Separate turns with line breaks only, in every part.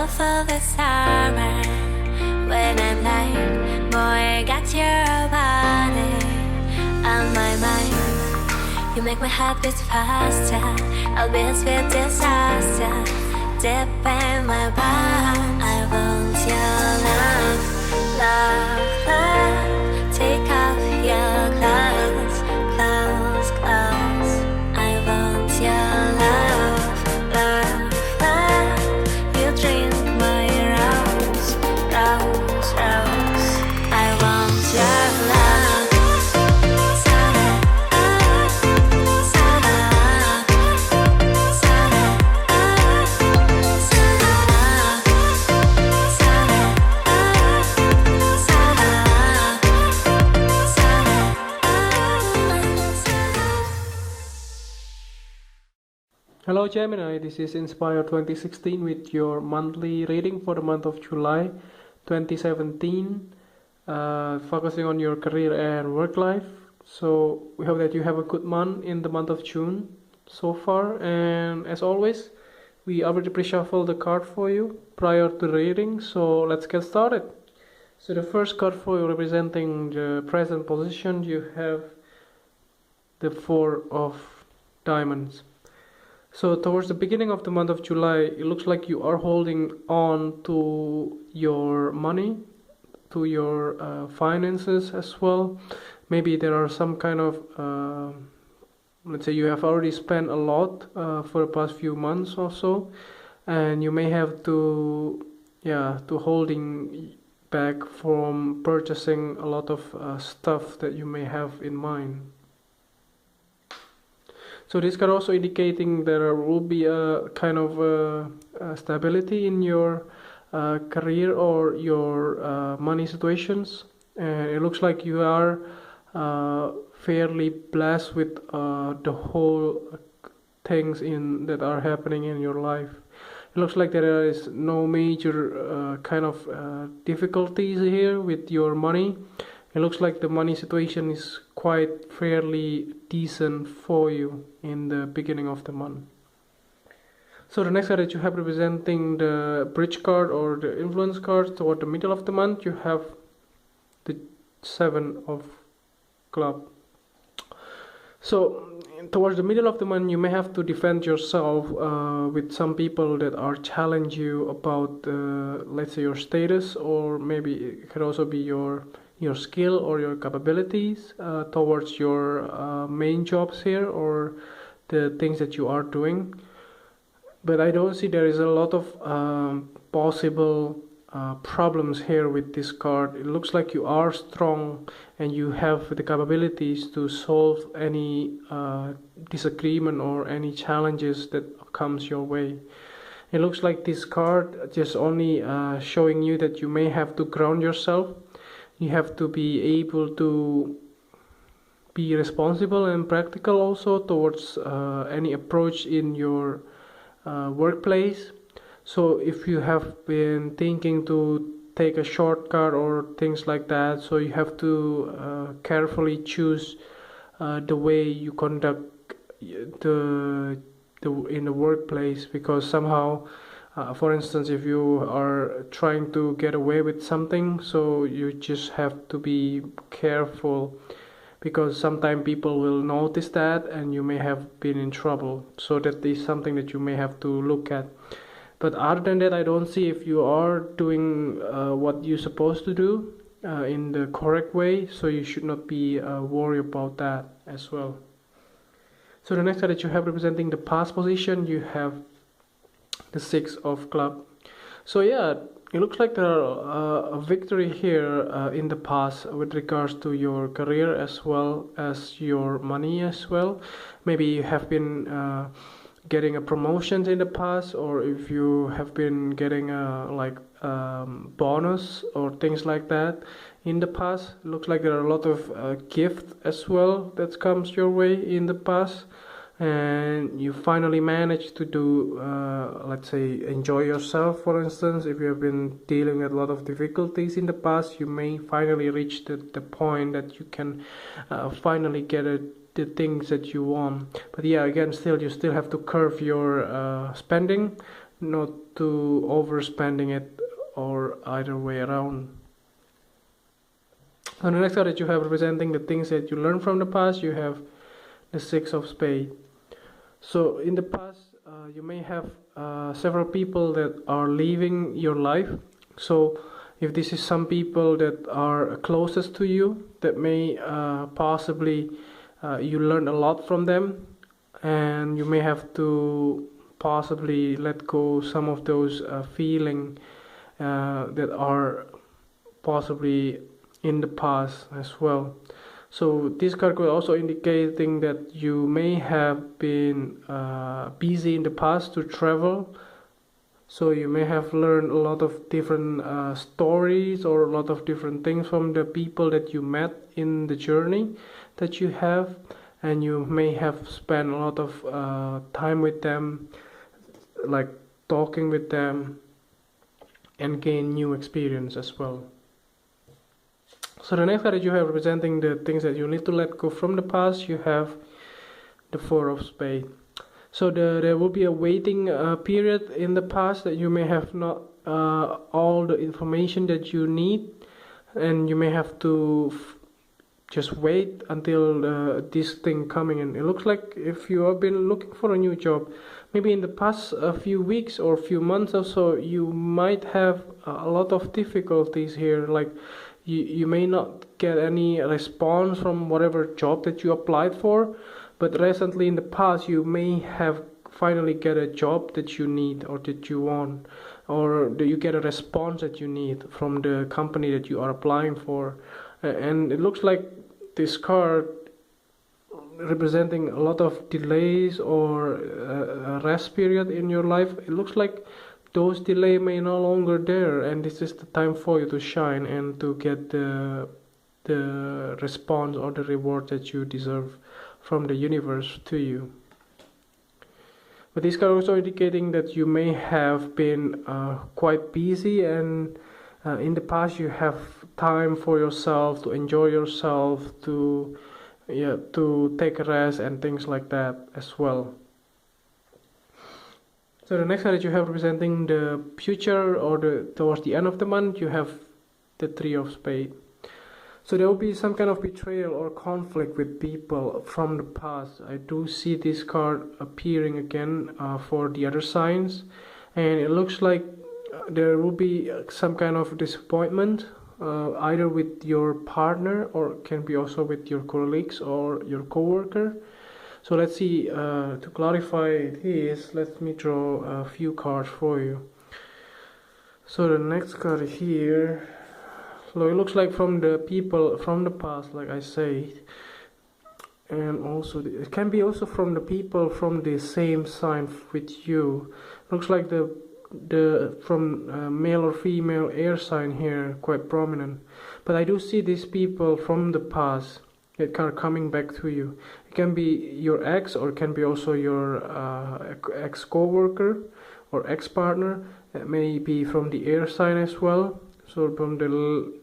for the summer. When I'm like, boy, I got your body on my mind. You make my heart beat faster. I'll be a sweet disaster. Deep in my palm, I want your love, love, love. Take off your clothes, clothes, clothes. I want your love, love, love. You drink my rose, rose, rose. I want your love.
Hello Gemini, this is Inspire 2016 with your monthly reading for the month of July 2017, focusing on your career and work life. So we hope that you have a good month in the month of June so far, and as always we already pre-shuffle the card for you prior to the reading, so let's get started. So the first card for you, representing the present position, you have the Four of Diamonds. So towards the beginning of the month of July, it looks like you are holding on to your money, to your finances as well. Maybe there are some kind of, let's say you have already spent a lot for the past few months or so, and you may have to holding back from purchasing a lot of stuff that you may have in mind. So this card also indicating there will be a kind of stability in your career or your money situations, and it looks like you are fairly blessed with the whole things that are happening in your life. It looks like there is no major kind of difficulties here with your money. It looks like the money situation is quite fairly decent for you in the beginning of the month. So the next card that you have, representing the bridge card or the influence card, toward the middle of the month you have the Seven of Clubs. So towards the middle of the month you may have to defend yourself with some people that are challenge you about let's say your status, or maybe it could also be your skill or your capabilities towards your main jobs here or the things that you are doing. But I don't see there is a lot of possible problems here with this card. It looks like you are strong and you have the capabilities to solve any disagreement or any challenges that comes your way. It looks like this card just only showing you that you may have to ground yourself. You have to be able to be responsible and practical also towards any approach in your workplace. So if you have been thinking to take a shortcut or things like that, so you have to carefully choose the way you conduct in the workplace, because somehow for instance, if you are trying to get away with something, so you just have to be careful, because sometimes people will notice that and you may have been in trouble. So that is something that you may have to look at. But other than that, I don't see if you are doing what you're supposed to do in the correct way, so you should not be worried about that as well. So the next card that you have, representing the past position, you have the Six of Clubs. So yeah, it looks like there are a victory here in the past with regards to your career as well as your money as well. Maybe you have been getting a promotion in the past, or if you have been getting a bonus or things like that in the past. It looks like there are a lot of gifts as well that comes your way in the past, and you finally managed to do let's say enjoy yourself. For instance, if you have been dealing with a lot of difficulties in the past, you may finally reach the point that you can finally get the things that you want. But yeah, again, you still have to curb your spending. not to overspending it or either way around. On the next card that you have representing the things that you learned from the past, you have the Six of Spades. So in the past, you may have several people that are leaving your life. So if this is some people that are closest to you, that may possibly you learn a lot from them, and you may have to possibly let go some of those feeling that are possibly in the past as well. So this card could also indicating that you may have been busy in the past to travel. So you may have learned a lot of different stories or a lot of different things from the people that you met in the journey that you have, and you may have spent a lot of time with them, like talking with them, and gain new experience as well. So the next card that you have representing the things that you need to let go from the past, you have the Four of Spades. So there will be a waiting period in the past that you may have not all the information that you need, and you may have to just wait until this thing coming in. It looks like if you have been looking for a new job, maybe in the past a few weeks or few months or so, you might have a lot of difficulties here, like you may not get any response from whatever job that you applied for, but recently in the past you may have finally get a job that you need or that you want, or that you get a response that you need from the company that you are applying for. And it looks like this card representing a lot of delays or a rest period in your life. It looks like those delays may no longer there, and this is the time for you to shine and to get the response or the reward that you deserve from the universe to you. But this card also indicating that you may have been quite busy, and in the past you have time for yourself, to enjoy yourself, to take a rest and things like that as well. So the next card that you have representing the future or towards the end of the month, you have the Three of Spades. So there will be some kind of betrayal or conflict with people from the past. I do see this card appearing again for the other signs, and it looks like there will be some kind of disappointment either with your partner, or can be also with your colleagues or your co-worker. So let's see, to clarify this, let me draw a few cards for you. So the next card here, so it looks like from the people from the past, like I said, and also it can be also from the people from the same sign with you. Looks like the from male or female air sign here quite prominent, but I do see these people from the past that are coming back to you. It can be your ex, or it can be also your ex co-worker or ex-partner. It may be from the air sign as well, so from the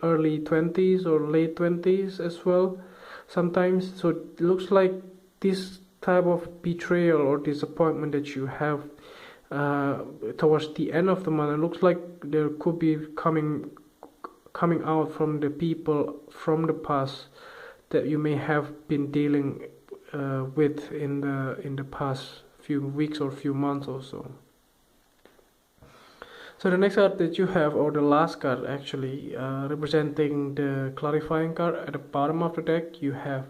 early 20s or late 20s as well sometimes. So it looks like this type of betrayal or disappointment that you have towards the end of the month, it looks like there could be coming out from the people from the past that you may have been dealing with in the past few weeks or few months or so. So the next card that you have, or the last card actually, representing the clarifying card at the bottom of the deck, you have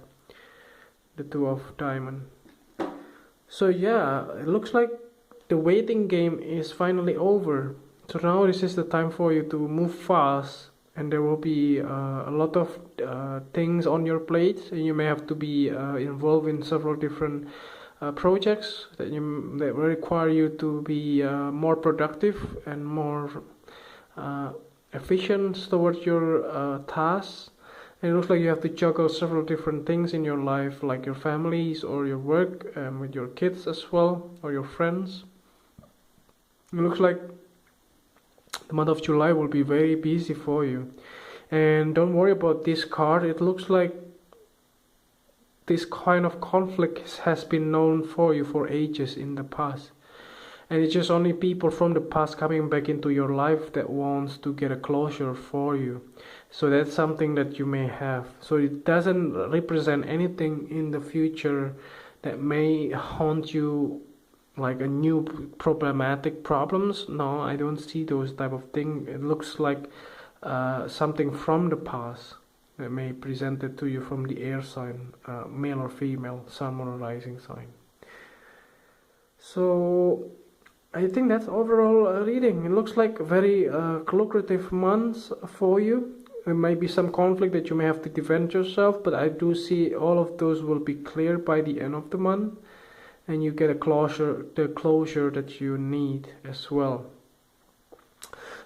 the Two of Diamonds. So yeah, it looks like the waiting game is finally over. So now this is the time for you to move fast, and there will be a lot of things on your plate, and you may have to be involved in several different projects that will require you to be more productive and more efficient towards your tasks. And it looks like you have to juggle several different things in your life, like your families or your work, and with your kids as well, or your friends. It looks like the month of July will be very busy for you. And don't worry about this card. It looks like this kind of conflict has been known for you for ages in the past. and it's just only people from the past coming back into your life that wants to get a closure for you. So that's something that you may have. So it doesn't represent anything in the future that may haunt you, like a new problematic problems. No, I don't see those type of thing. It looks like something from the past that may present it to you from the air sign, male or female, sun or rising sign. So I think that's overall reading. It looks like very lucrative months for you. There may be some conflict that you may have to defend yourself, but I do see all of those will be clear by the end of the month, and you get the closure that you need as well.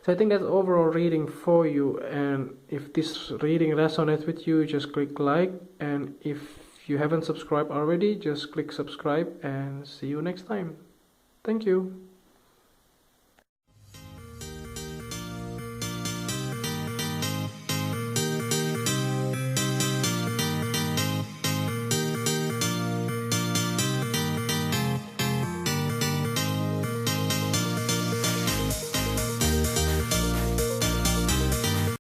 So I think that's overall reading for you, and if this reading resonates with you, just click like, and if you haven't subscribed already, just click subscribe, and see you next time. Thank you.